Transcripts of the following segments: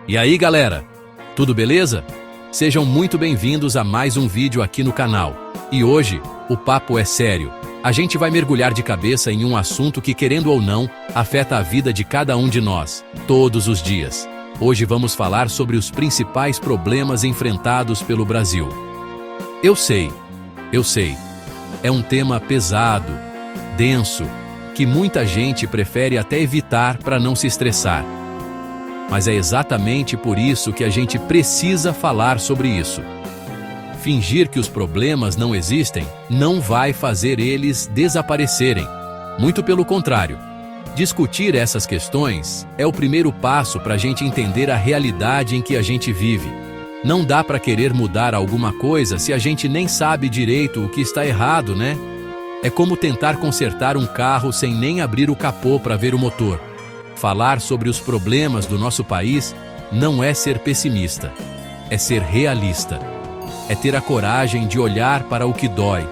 E aí galera, tudo beleza? Sejam muito bem-vindos a mais um vídeo aqui no canal. E hoje, o papo é sério. A gente vai mergulhar de cabeça em um assunto que, querendo ou não, afeta a vida de cada um de nós, todos os dias. Hoje vamos falar sobre os principais problemas enfrentados pelo Brasil. Eu sei, é um tema pesado, denso, que muita gente prefere até evitar para não se estressar. Mas é exatamente por isso que a gente precisa falar sobre isso. Fingir que os problemas não existem não vai fazer eles desaparecerem. Muito pelo contrário. Discutir essas questões é o primeiro passo para a gente entender a realidade em que a gente vive. Não dá para querer mudar alguma coisa se a gente nem sabe direito o que está errado, né? É como tentar consertar um carro sem nem abrir o capô para ver o motor. Falar sobre os problemas do nosso país não é ser pessimista, é ser realista. É ter a coragem de olhar para o que dói,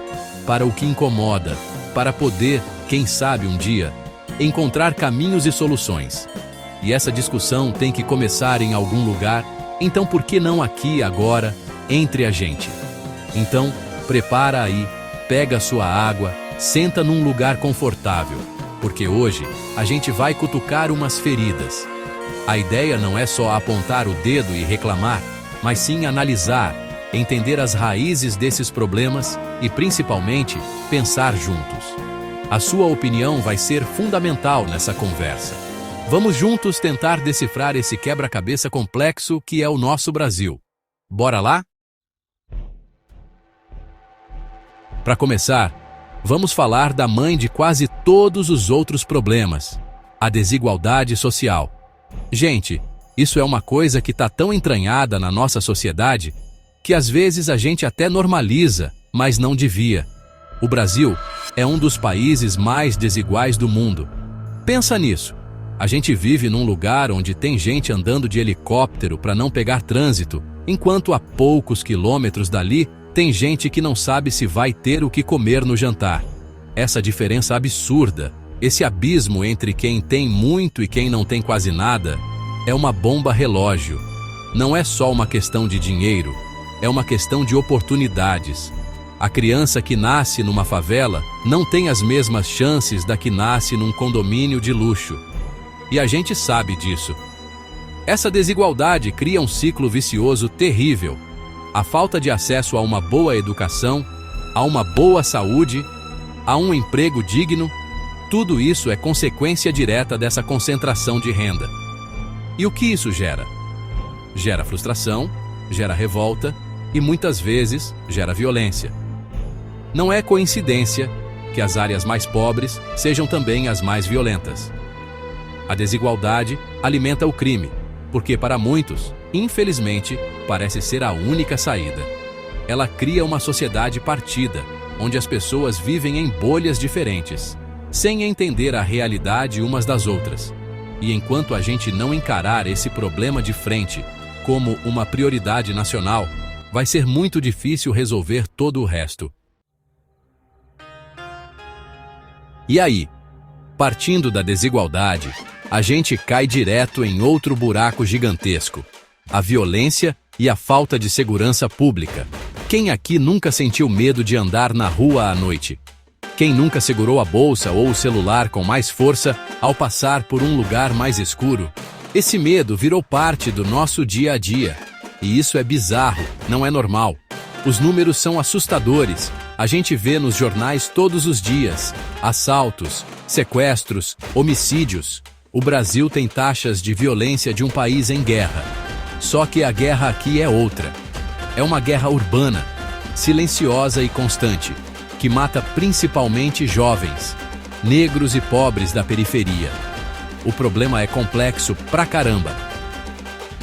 para o que incomoda, para poder, quem sabe um dia, encontrar caminhos e soluções. E essa discussão tem que começar em algum lugar, então por que não aqui, agora, entre a gente? Então, prepara aí, pega a sua água, senta num lugar confortável. Porque hoje a gente vai cutucar umas feridas. A ideia não é só apontar o dedo e reclamar, mas sim analisar, entender as raízes desses problemas e, principalmente, pensar juntos. A sua opinião vai ser fundamental nessa conversa. Vamos juntos tentar decifrar esse quebra-cabeça complexo que é o nosso Brasil. Bora lá? Para começar, vamos falar da mãe de quase todos os outros problemas, a desigualdade social. Gente, isso é uma coisa que está tão entranhada na nossa sociedade que às vezes a gente até normaliza, mas não devia. O Brasil é um dos países mais desiguais do mundo. Pensa nisso. A gente vive num lugar onde tem gente andando de helicóptero para não pegar trânsito, enquanto a poucos quilômetros dali tem gente que não sabe se vai ter o que comer no jantar. Essa diferença absurda, esse abismo entre quem tem muito e quem não tem quase nada, é uma bomba relógio. Não é só uma questão de dinheiro, é uma questão de oportunidades. A criança que nasce numa favela não tem as mesmas chances da que nasce num condomínio de luxo. E a gente sabe disso. Essa desigualdade cria um ciclo vicioso terrível. A falta de acesso a uma boa educação, a uma boa saúde, a um emprego digno, tudo isso é consequência direta dessa concentração de renda. E o que isso gera? Gera frustração, gera revolta e muitas vezes gera violência. Não é coincidência que as áreas mais pobres sejam também as mais violentas. A desigualdade alimenta o crime, porque para muitos, infelizmente, parece ser a única saída. Ela cria uma sociedade partida, onde as pessoas vivem em bolhas diferentes, sem entender a realidade umas das outras. E enquanto a gente não encarar esse problema de frente como uma prioridade nacional, vai ser muito difícil resolver todo o resto. E aí, partindo da desigualdade, a gente cai direto em outro buraco gigantesco: a violência e a falta de segurança pública. Quem aqui nunca sentiu medo de andar na rua à noite? Quem nunca segurou a bolsa ou o celular com mais força ao passar por um lugar mais escuro? Esse medo virou parte do nosso dia a dia. E isso é bizarro, não é normal. Os números são assustadores. A gente vê nos jornais todos os dias: assaltos, sequestros, homicídios. O Brasil tem taxas de violência de um país em guerra. Só que a guerra aqui é outra. É uma guerra urbana, silenciosa e constante, que mata principalmente jovens, negros e pobres da periferia. O problema é complexo pra caramba.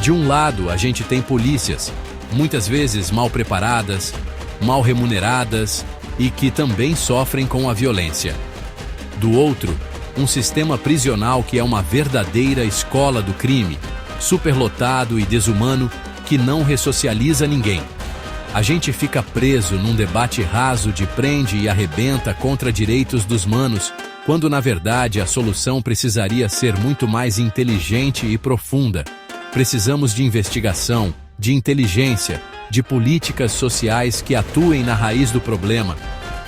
De um lado, a gente tem polícias, muitas vezes mal preparadas, mal remuneradas e que também sofrem com a violência. Do outro, um sistema prisional que é uma verdadeira escola do crime, superlotado e desumano, que não ressocializa ninguém. A gente fica preso num debate raso de prende e arrebenta contra direitos dos manos, quando na verdade a solução precisaria ser muito mais inteligente e profunda. Precisamos de investigação, de inteligência, de políticas sociais que atuem na raiz do problema,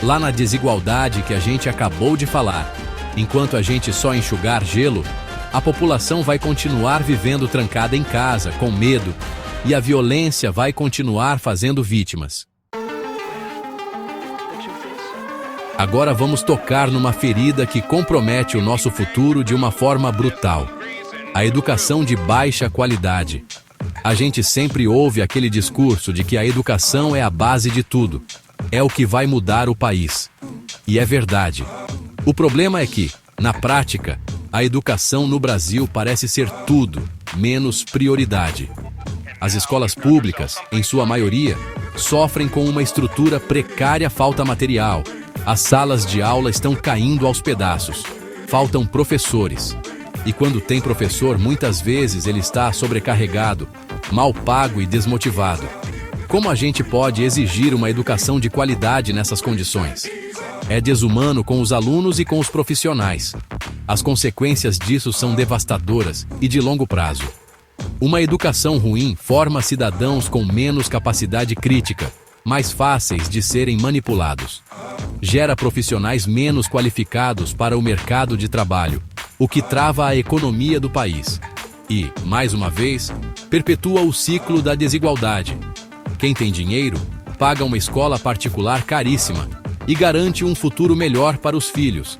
lá na desigualdade que a gente acabou de falar. Enquanto a gente só enxugar gelo, a população vai continuar vivendo trancada em casa, com medo, e a violência vai continuar fazendo vítimas. Agora vamos tocar numa ferida que compromete o nosso futuro de uma forma brutal: a educação de baixa qualidade. A gente sempre ouve aquele discurso de que a educação é a base de tudo, é o que vai mudar o país. E é verdade. O problema é que, na prática, a educação no Brasil parece ser tudo, menos prioridade. As escolas públicas, em sua maioria, sofrem com uma estrutura precária, falta material. As salas de aula estão caindo aos pedaços. Faltam professores. E quando tem professor, muitas vezes ele está sobrecarregado, mal pago e desmotivado. Como a gente pode exigir uma educação de qualidade nessas condições? É desumano com os alunos e com os profissionais. As consequências disso são devastadoras e de longo prazo. Uma educação ruim forma cidadãos com menos capacidade crítica, mais fáceis de serem manipulados. Gera profissionais menos qualificados para o mercado de trabalho, o que trava a economia do país. E, mais uma vez, perpetua o ciclo da desigualdade. Quem tem dinheiro, paga uma escola particular caríssima e garante um futuro melhor para os filhos.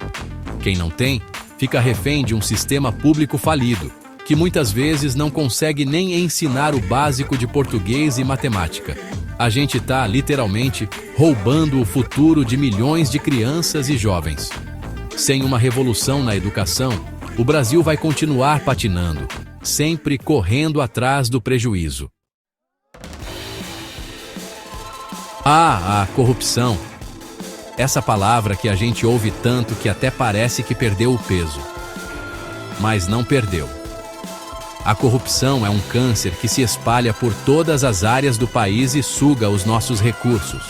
Quem não tem, fica refém de um sistema público falido, que muitas vezes não consegue nem ensinar o básico de português e matemática. A gente está, literalmente, roubando o futuro de milhões de crianças e jovens. Sem uma revolução na educação, o Brasil vai continuar patinando, sempre correndo atrás do prejuízo. A corrupção. Essa palavra que a gente ouve tanto que até parece que perdeu o peso. Mas não perdeu. A corrupção é um câncer que se espalha por todas as áreas do país e suga os nossos recursos,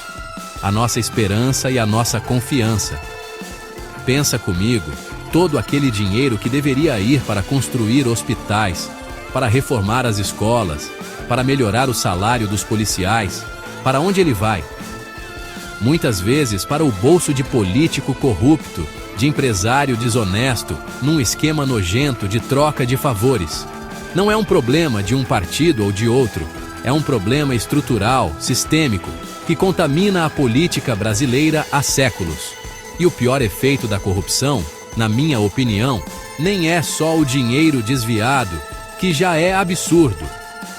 a nossa esperança e a nossa confiança. Pensa comigo, todo aquele dinheiro que deveria ir para construir hospitais, para reformar as escolas, para melhorar o salário dos policiais, para onde ele vai? Muitas vezes para o bolso de político corrupto, de empresário desonesto, num esquema nojento de troca de favores. Não é um problema de um partido ou de outro, é um problema estrutural, sistêmico, que contamina a política brasileira há séculos. E o pior efeito da corrupção, na minha opinião, nem é só o dinheiro desviado, que já é absurdo.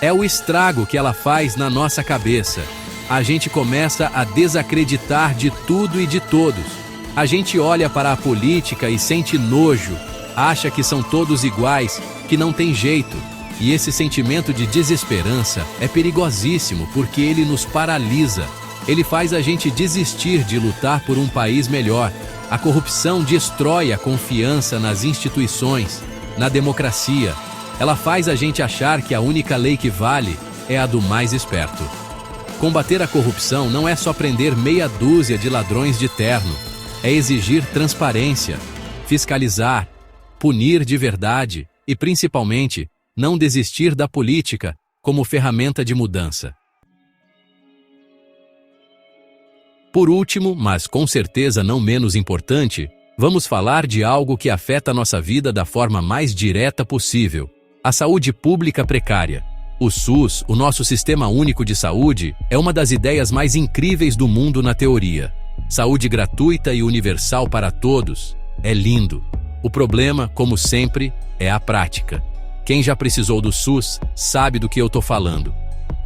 É o estrago que ela faz na nossa cabeça. A gente começa a desacreditar de tudo e de todos. A gente olha para a política e sente nojo, acha que são todos iguais, que não tem jeito. E esse sentimento de desesperança é perigosíssimo porque ele nos paralisa. Ele faz a gente desistir de lutar por um país melhor. A corrupção destrói a confiança nas instituições, na democracia. Ela faz a gente achar que a única lei que vale é a do mais esperto. Combater a corrupção não é só prender meia dúzia de ladrões de terno. É exigir transparência, fiscalizar, punir de verdade e, principalmente, não desistir da política como ferramenta de mudança. Por último, mas com certeza não menos importante, vamos falar de algo que afeta a nossa vida da forma mais direta possível: a saúde pública precária. O SUS, o nosso Sistema Único de Saúde, é uma das ideias mais incríveis do mundo na teoria. Saúde gratuita e universal para todos. É lindo. O problema, como sempre, é a prática. Quem já precisou do SUS sabe do que eu estou falando.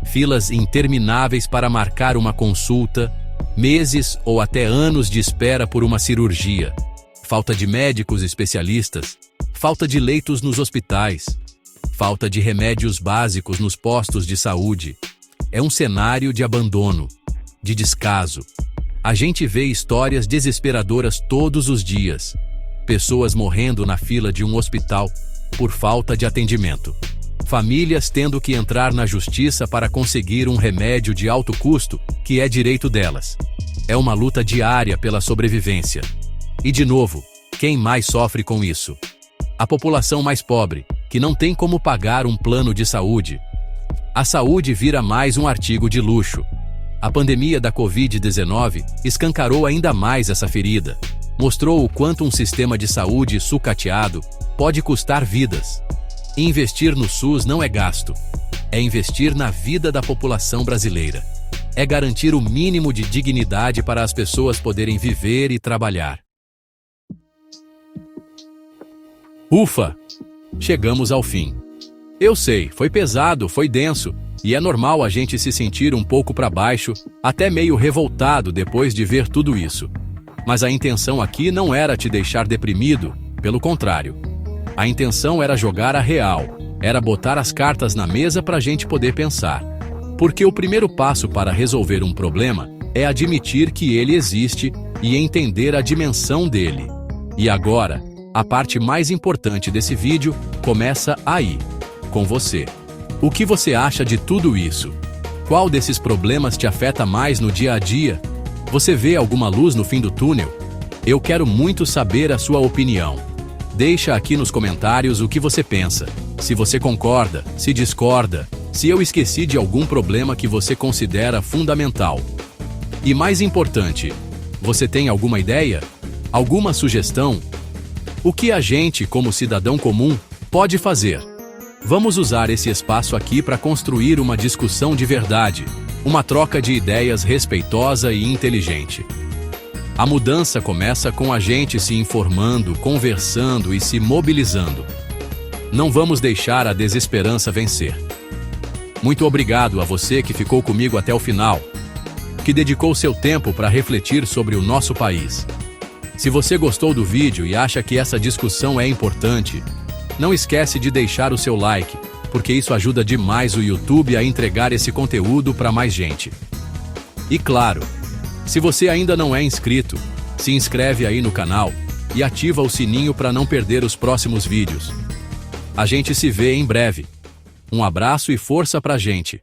Filas intermináveis para marcar uma consulta, meses ou até anos de espera por uma cirurgia. Falta de médicos especialistas, falta de leitos nos hospitais, falta de remédios básicos nos postos de saúde. É um cenário de abandono, de descaso. A gente vê histórias desesperadoras todos os dias. Pessoas morrendo na fila de um hospital por falta de atendimento. Famílias tendo que entrar na justiça para conseguir um remédio de alto custo, que é direito delas. É uma luta diária pela sobrevivência. E de novo, quem mais sofre com isso? A população mais pobre, que não tem como pagar um plano de saúde. A saúde vira mais um artigo de luxo. A pandemia da Covid-19 escancarou ainda mais essa ferida. Mostrou o quanto um sistema de saúde sucateado pode custar vidas. Investir no SUS não é gasto. É investir na vida da população brasileira. É garantir o mínimo de dignidade para as pessoas poderem viver e trabalhar. Ufa! Chegamos ao fim. Eu sei, foi pesado, foi denso, e é normal a gente se sentir um pouco para baixo, até meio revoltado depois de ver tudo isso. Mas a intenção aqui não era te deixar deprimido, pelo contrário. A intenção era jogar a real, era botar as cartas na mesa para a gente poder pensar. Porque o primeiro passo para resolver um problema é admitir que ele existe e entender a dimensão dele. E agora, a parte mais importante desse vídeo começa aí, com você. O que você acha de tudo isso? Qual desses problemas te afeta mais no dia a dia? Você vê alguma luz no fim do túnel? Eu quero muito saber a sua opinião. Deixa aqui nos comentários o que você pensa. Se você concorda, se discorda, se eu esqueci de algum problema que você considera fundamental. E mais importante, você tem alguma ideia? Alguma sugestão? O que a gente, como cidadão comum, pode fazer? Vamos usar esse espaço aqui para construir uma discussão de verdade, uma troca de ideias respeitosa e inteligente. A mudança começa com a gente se informando, conversando e se mobilizando. Não vamos deixar a desesperança vencer. Muito obrigado a você que ficou comigo até o final, que dedicou seu tempo para refletir sobre o nosso país. Se você gostou do vídeo e acha que essa discussão é importante, não esquece de deixar o seu like, porque isso ajuda demais o YouTube a entregar esse conteúdo para mais gente. E claro, se você ainda não é inscrito, se inscreve aí no canal e ativa o sininho para não perder os próximos vídeos. A gente se vê em breve. Um abraço e força pra gente!